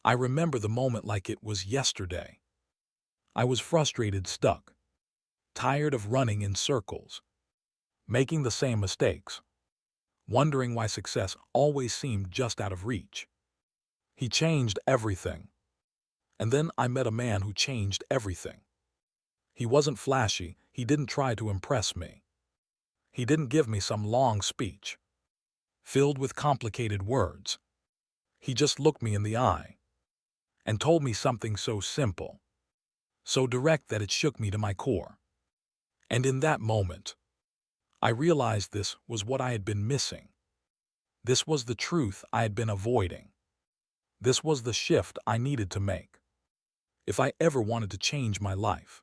I remember the moment like it was yesterday. I was frustrated, stuck, tired of running in circles, making the same mistakes, wondering why success always seemed just out of reach. He changed everything. And then I met a man who changed everything. He wasn't flashy. He didn't try to impress me. He didn't give me some long speech, filled with complicated words. He just looked me in the eye and told me something so simple, so direct that it shook me to my core. And in that moment, I realized this was what I had been missing. This was the truth I had been avoiding. This was the shift I needed to make. If I ever wanted to change my life,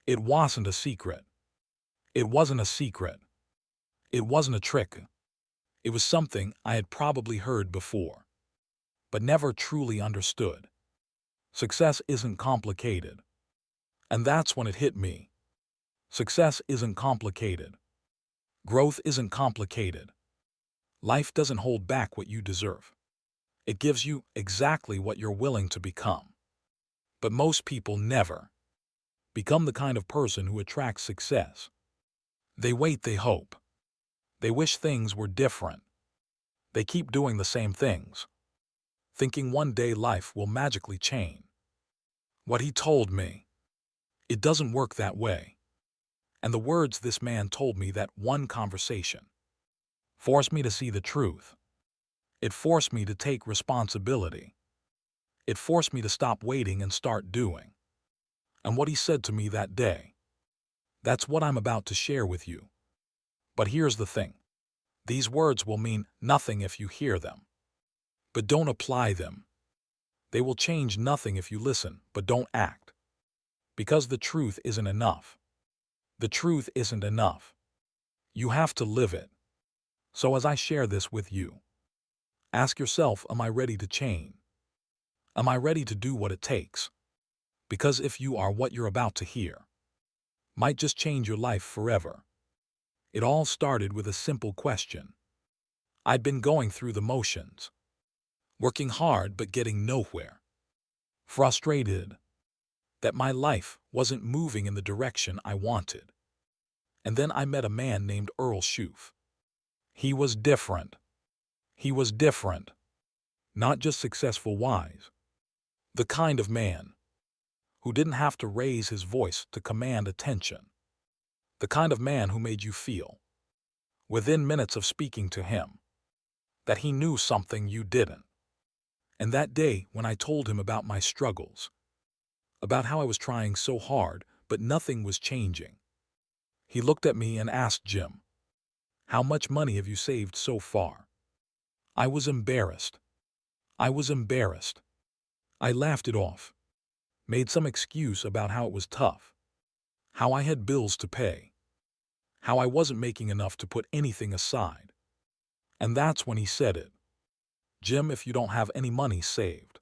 it wasn't a secret. It wasn't a secret. It wasn't a trick. It was something I had probably heard before, but never truly understood. Success isn't complicated. And that's when it hit me. Success isn't complicated. Growth isn't complicated. Life doesn't hold back what you deserve. It gives you exactly what you're willing to become. But most people never become the kind of person who attracts success. They wait, they hope. They wish things were different. They keep doing the same things, thinking one day life will magically change. What he told me, it doesn't work that way. And the words this man told me, that one conversation, forced me to see the truth. It forced me to take responsibility. It forced me to stop waiting and start doing. And what he said to me that day, that's what I'm about to share with you. But here's the thing. These words will mean nothing if you hear them, but don't apply them. They will change nothing if you listen, but don't act. Because the truth isn't enough. The truth isn't enough. You have to live it. So as I share this with you, ask yourself, am I ready to change? Am I ready to do what it takes? Because if you are, what you're about to hear might just change your life forever. It all started with a simple question. I'd been going through the motions, working hard but getting nowhere, frustrated that my life wasn't moving in the direction I wanted. And then I met a man named Earl Shoof. He was different. He was different. Not just successful wise. The kind of man who didn't have to raise his voice to command attention. The kind of man who made you feel, within minutes of speaking to him, that he knew something you didn't. And that day when I told him about my struggles, about how I was trying so hard but nothing was changing, he looked at me and asked, Jim, how much money have you saved so far? I was embarrassed. I was embarrassed. I laughed it off, made some excuse about how it was tough, how I had bills to pay, how I wasn't making enough to put anything aside. And that's when he said it. Jim, if you don't have any money saved,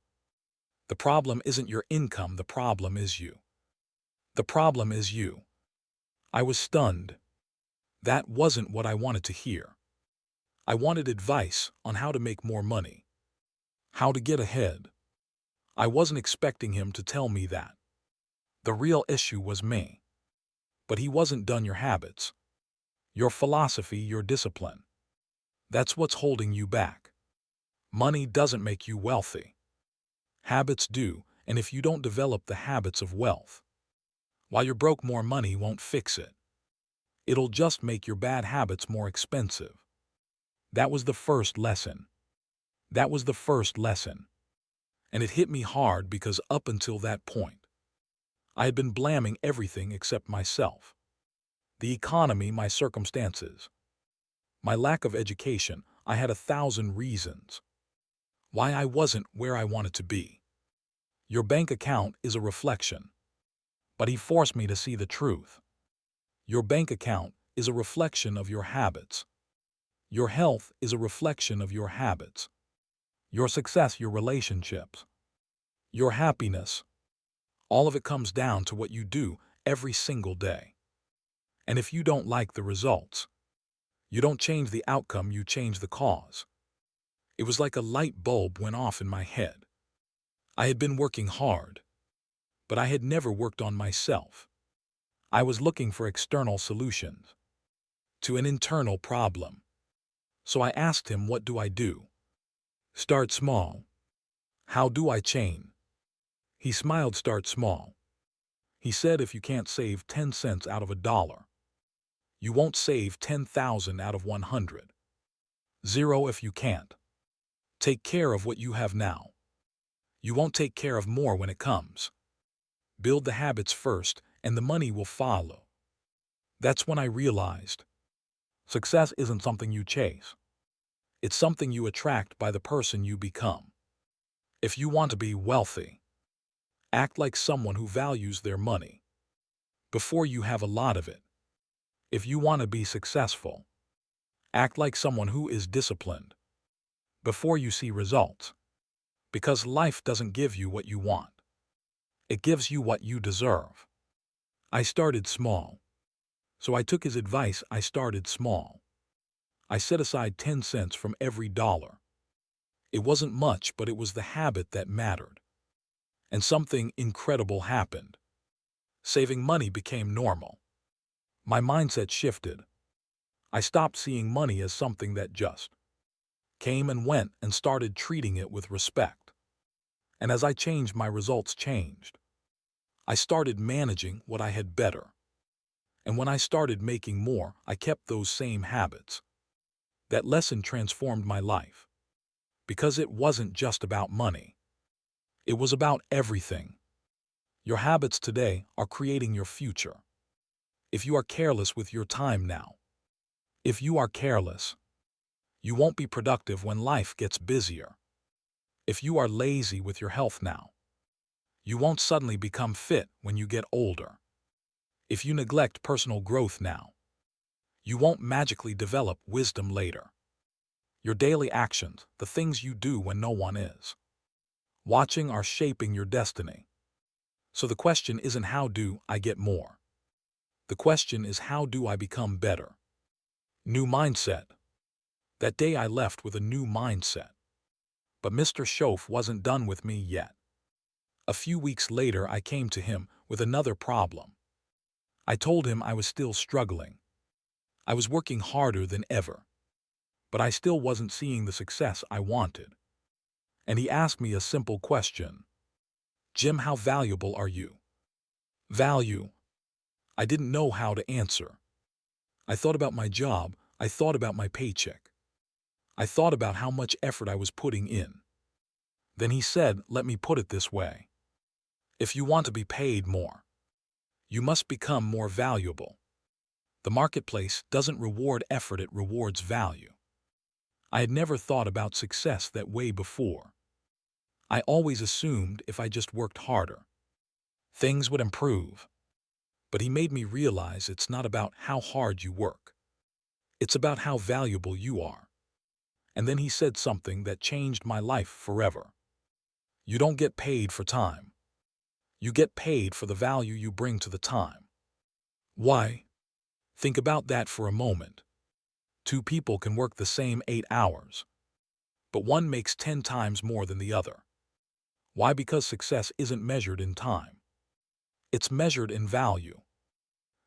the problem isn't your income, the problem is you. The problem is you. I was stunned. That wasn't what I wanted to hear. I wanted advice on how to make more money, how to get ahead. I wasn't expecting him to tell me that. The real issue was me. But he wasn't done. Your habits, your philosophy, your discipline. That's what's holding you back. Money doesn't make you wealthy. Habits do, and if you don't develop the habits of wealth, while you're broke, more money won't fix it. It'll just make your bad habits more expensive. That was the first lesson. That was the first lesson. And it hit me hard because up until that point, I had been blaming everything except myself. The economy, my circumstances, my lack of education. I had 1,000 reasons why I wasn't where I wanted to be. Your bank account is a reflection. But he forced me to see the truth. Your bank account is a reflection of your habits. Your health is a reflection of your habits. Your success, your relationships, your happiness, all of it comes down to what you do every single day. And if you don't like the results, you don't change the outcome, you change the cause. It was like a light bulb went off in my head. I had been working hard, but I had never worked on myself. I was looking for external solutions to an internal problem. So I asked him, what do I do? Start small. How do I change? He smiled. Start small. He said, if you can't save 10 cents out of $1, you won't save 10,000 out of 100. Zero if you can't take care of what you have now. You won't take care of more when it comes. Build the habits first, and the money will follow. That's when I realized success isn't something you chase. It's something you attract by the person you become. If you want to be wealthy, act like someone who values their money before you have a lot of it. If you want to be successful, act like someone who is disciplined before you see results. Because life doesn't give you what you want. It gives you what you deserve. I started small. So I took his advice. I started small. I set aside 10 cents from every dollar. It wasn't much, but it was the habit that mattered. And something incredible happened. Saving money became normal. My mindset shifted. I stopped seeing money as something that just came and went and started treating it with respect. And as I changed, my results changed. I started managing what I had better. And when I started making more, I kept those same habits. That lesson transformed my life. Because it wasn't just about money. It was about everything. Your habits today are creating your future. If you are careless with your time now, if you are careless, you won't be productive when life gets busier. If you are lazy with your health now, you won't suddenly become fit when you get older. If you neglect personal growth now, you won't magically develop wisdom later. Your daily actions, the things you do when no one is watching, are shaping your destiny. So the question isn't how do I get more? The question is, how do I become better? New mindset. That day I left with a new mindset. But Mr. Schoaf wasn't done with me yet. A few weeks later, I came to him with another problem. I told him I was still struggling. I was working harder than ever, but I still wasn't seeing the success I wanted. And he asked me a simple question. Jim, how valuable are you? Value. I didn't know how to answer. I thought about my job. I thought about my paycheck. I thought about how much effort I was putting in. Then he said, let me put it this way. If you want to be paid more, you must become more valuable. The marketplace doesn't reward effort, it rewards value. I had never thought about success that way before. I always assumed if I just worked harder, things would improve. But he made me realize it's not about how hard you work. It's about how valuable you are. And then he said something that changed my life forever. You don't get paid for time. You get paid for the value you bring to the time. Why? Think about that for a moment. Two people can work the same 8 hours, but one makes 10 times more than the other. Why? Because success isn't measured in time. It's measured in value.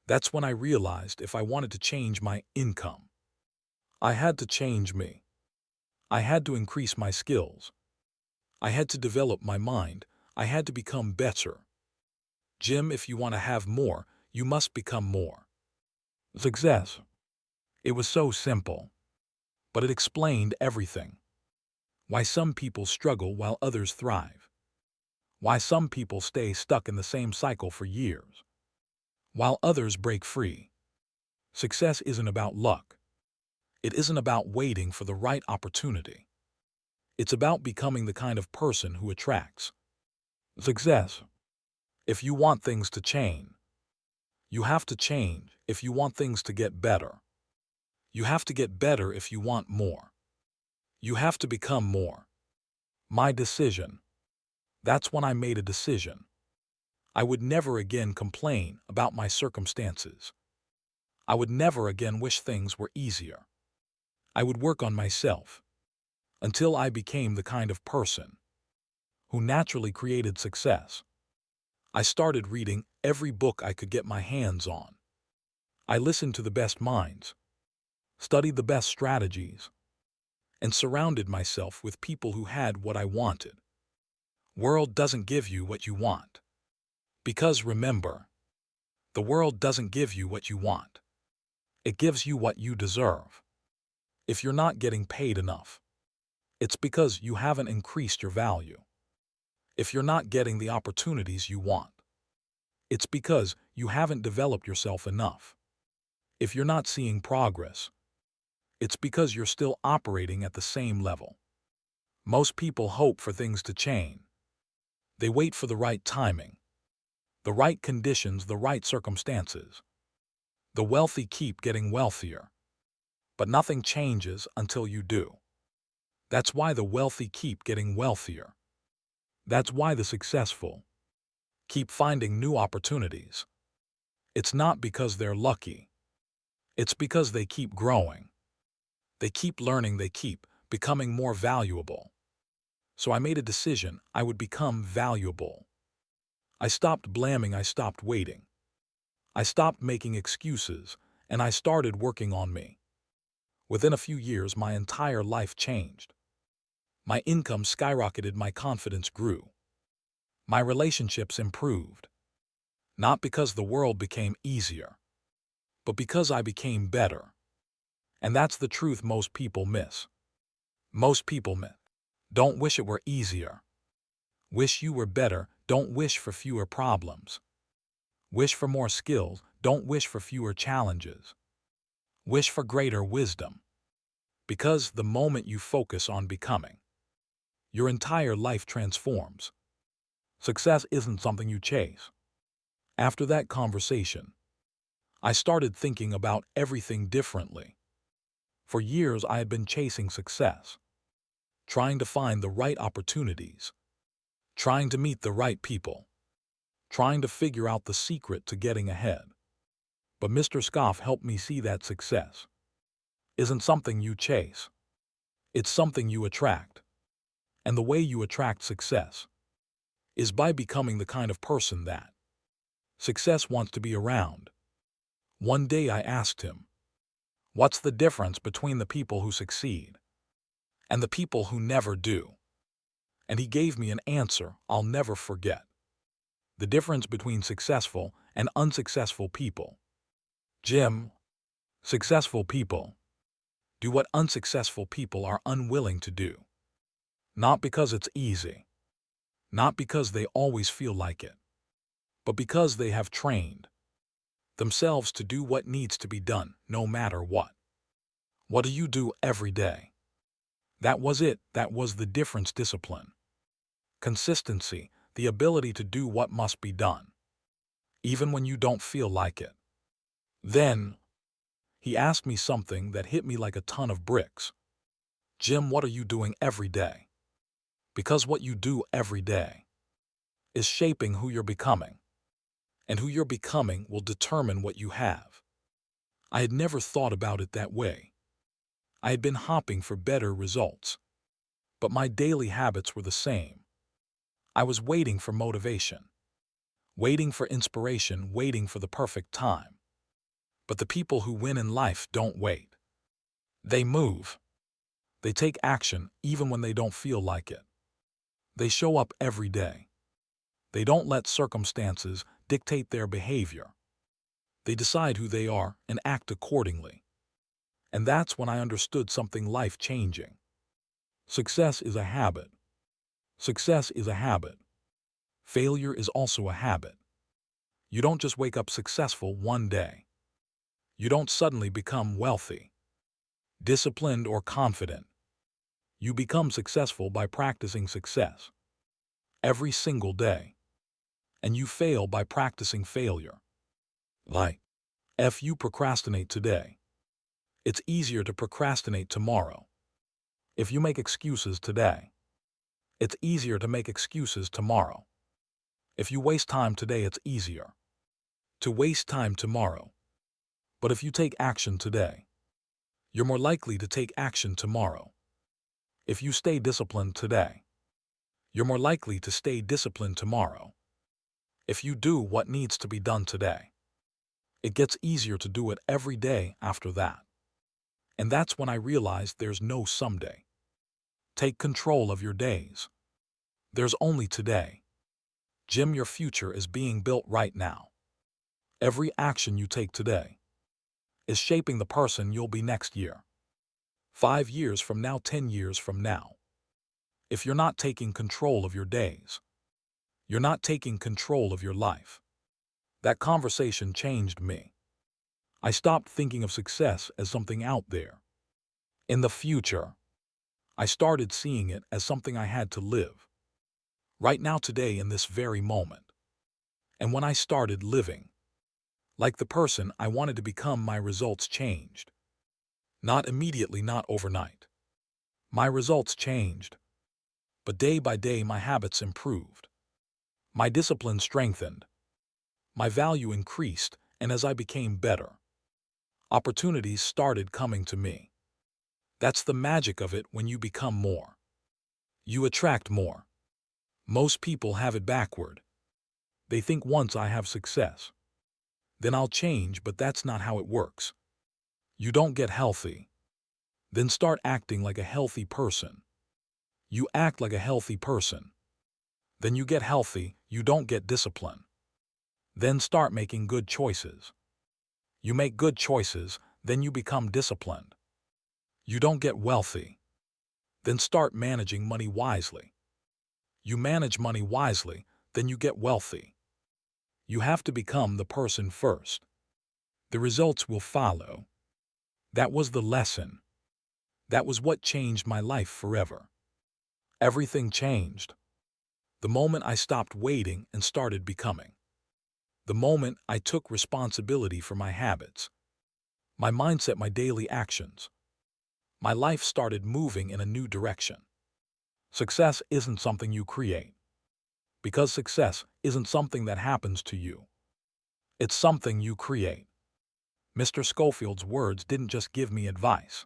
That's when I realized if I wanted to change my income, I had to change me. I had to increase my skills. I had to develop my mind. I had to become better. Jim, if you want to have more, you must become more. Success. It was so simple, but it explained everything. Why some people struggle while others thrive. Why some people stay stuck in the same cycle for years, while others break free. Success isn't about luck. It isn't about waiting for the right opportunity. It's about becoming the kind of person who attracts success. If you want things to change, you have to change. If you want things to get better, you have to get better. If you want more, you have to become more. My decision. That's when I made a decision. I would never again complain about my circumstances. I would never again wish things were easier. I would work on myself until I became the kind of person who naturally created success. I started reading every book I could get my hands on. I listened to the best minds, studied the best strategies, and surrounded myself with people who had what I wanted. World doesn't give you what you want. Because remember, the world doesn't give you what you want. It gives you what you deserve. If you're not getting paid enough, it's because you haven't increased your value. If you're not getting the opportunities you want, it's because you haven't developed yourself enough. If you're not seeing progress, it's because you're still operating at the same level. Most people hope for things to change. They wait for the right timing, the right conditions, the right circumstances. The wealthy keep getting wealthier, but nothing changes until you do. That's why the wealthy keep getting wealthier. That's why the successful keep finding new opportunities. It's not because they're lucky. It's because they keep growing. They keep learning, they keep becoming more valuable. So I made a decision I would become valuable. I stopped blaming, I stopped waiting. I stopped making excuses, and I started working on me. Within a few years, my entire life changed. My income skyrocketed, my confidence grew. My relationships improved. Not because the world became easier, but because I became better. And that's the truth most people miss. Most people miss. Don't wish it were easier. Wish you were better. Don't wish for fewer problems. Wish for more skills. Don't wish for fewer challenges. Wish for greater wisdom. Because the moment you focus on becoming, your entire life transforms. Success isn't something you chase. After that conversation, I started thinking about everything differently. For years, I had been chasing success, trying to find the right opportunities, trying to meet the right people, trying to figure out the secret to getting ahead. But Mr. Scoff helped me see that success isn't something you chase. It's something you attract. And the way you attract success is by becoming the kind of person that success wants to be around. One day I asked him, what's the difference between the people who succeed and the people who never do? And he gave me an answer I'll never forget. The difference between successful and unsuccessful people. Jim, successful people do what unsuccessful people are unwilling to do. Not because it's easy, not because they always feel like it, but because they have trained themselves to do what needs to be done, no matter what. What do you do every day? That was it. That was the difference. Discipline, consistency, the ability to do what must be done, even when you don't feel like it. Then, he asked me something that hit me like a ton of bricks. Jim, what are you doing every day? Because what you do every day is shaping who you're becoming, and who you're becoming will determine what you have. I had never thought about it that way. I had been hopping for better results, but my daily habits were the same. I was waiting for motivation, waiting for inspiration, waiting for the perfect time. But the people who win in life don't wait. They move. They take action even when they don't feel like it. They show up every day. They don't let circumstances dictate their behavior. They decide who they are and act accordingly. And that's when I understood something life-changing. Success is a habit. Success is a habit. Failure is also a habit. You don't just wake up successful one day. You don't suddenly become wealthy, disciplined, or confident. You become successful by practicing success every single day. And you fail by practicing failure. Like, if you procrastinate today, it's easier to procrastinate tomorrow. If you make excuses today, it's easier to make excuses tomorrow. If you waste time today, it's easier to waste time tomorrow. But if you take action today, you're more likely to take action tomorrow. If you stay disciplined today, You're more likely to stay disciplined tomorrow. If you do what needs to be done today, it gets easier to do it every day after that. And that's when I realized there's no someday. Take control of your days. There's only today. Jim, your future is being built right now. Every action you take today is shaping the person you'll be next year. 5 years from now, 10 years from now. If you're not taking control of your days, you're not taking control of your life. That conversation changed me. I stopped thinking of success as something out there, in the future. I started seeing it as something I had to live, right now, today, in this very moment. And when I started living like the person I wanted to become, my results changed. Not immediately, not overnight. My results changed. But day by day, my habits improved. My discipline strengthened. My value increased, and as I became better, opportunities started coming to me. That's the magic of it. When you become more, you attract more. Most people have it backward. They think, once I have success, then I'll change, but that's not how it works. You don't get healthy, then start acting like a healthy person. You act like a healthy person, then you get healthy. You don't get discipline, then start making good choices. You make good choices, then you become disciplined. You don't get wealthy, then start managing money wisely. You manage money wisely, then you get wealthy. You have to become the person first. The results will follow. That was the lesson. That was what changed my life forever. Everything changed the moment I stopped waiting and started becoming. The moment I took responsibility for my habits, my mindset, my daily actions. My life started moving in a new direction. Success isn't something you create, because success isn't something that happens to you. It's something you create. Mr. Schofield's words didn't just give me advice.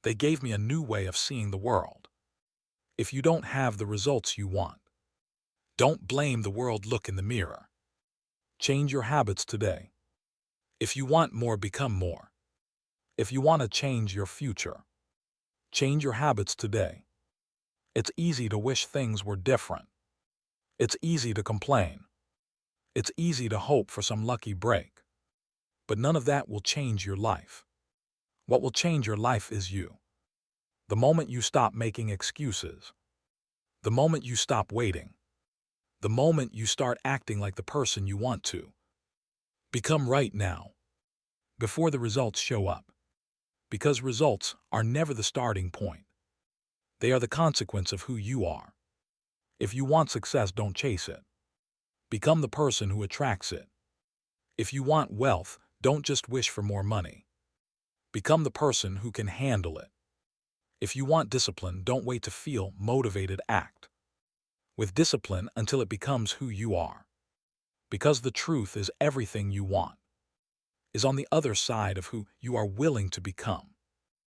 They gave me a new way of seeing the world. If you don't have the results you want, don't blame the world. Look in the mirror. Change your habits today. If you want more, become more. If you want to change your future, change your habits today. It's easy to wish things were different. It's easy to complain. It's easy to hope for some lucky break. But none of that will change your life. What will change your life is you. The moment you stop making excuses, the moment you stop waiting, the moment you start acting like the person you want to become right now, before the results show up. Because results are never the starting point. They are the consequence of who you are. If you want success, don't chase it. Become the person who attracts it. If you want wealth, don't just wish for more money. Become the person who can handle it. If you want discipline, don't wait to feel motivated. Act with discipline until it becomes who you are. Because the truth is, everything you want is on the other side of who you are willing to become.